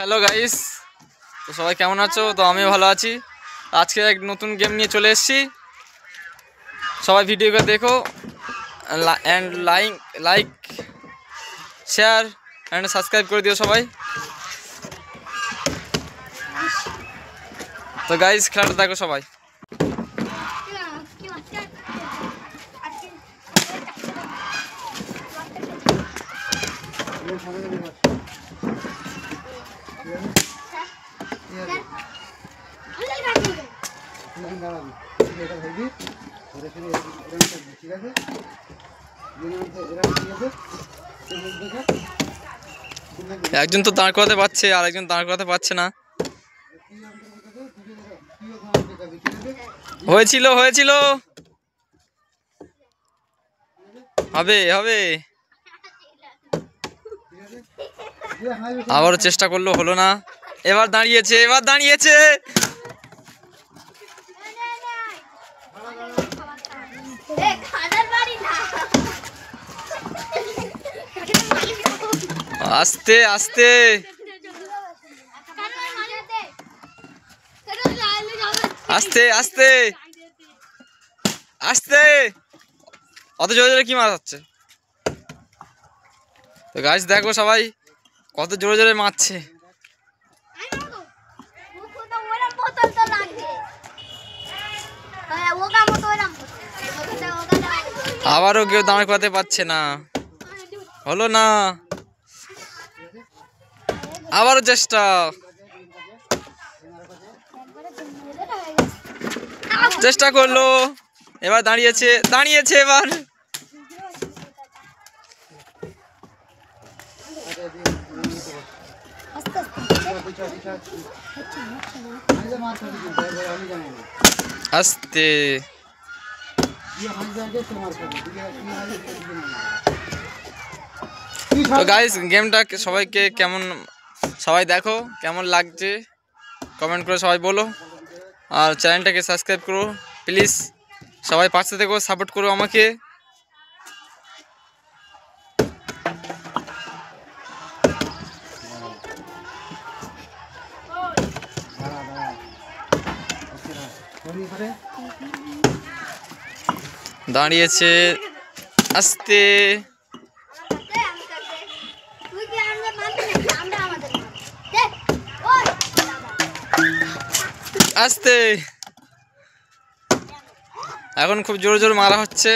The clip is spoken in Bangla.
হ্যালো গাইস, তো সবাই কেমন আছো? তো আমি ভালো আছি। আজকে এক নতুন গেম নিয়ে চলে এসেছি। সবাই ভিডিওটা দেখো and like share and subscribe করে দিও সবাই। তো গাইস, খেলাটা দেখো সবাই। একজন তো দাঁড় করাতে পারছে আর একজন দাঁড় করাতে পারছে না। হয়েছিল হবে হবে। আবারও চেষ্টা করলো, হলো না। এবার দাঁড়িয়েছে আস্তে আস্তে আস্তে আস্তে আস্তে। অত জোরে জোরে কি মারছে? তো গাইস দেখো সবাই কত জোরে জোরে মারছে। আবারও কেউ দাঁড় করাতে পারছে না, হলো না। আবারও চেষ্টা করলো। এবার দাঁড়িয়েছে এবার। আস্তে। তো গাইস, গেমটা সবাইকে সবাই দেখো কেমন লাগছে কমেন্ট করে সবাই বলো। আর চ্যানেলটাকে সাবস্ক্রাইব করো প্লিজ। সবাই পাশে থেকো, সাপোর্ট করো আমাকে। দাঁড়িয়েছে আস্তে আস্তে। এখন খুব জোরে জোরে মারা হচ্ছে।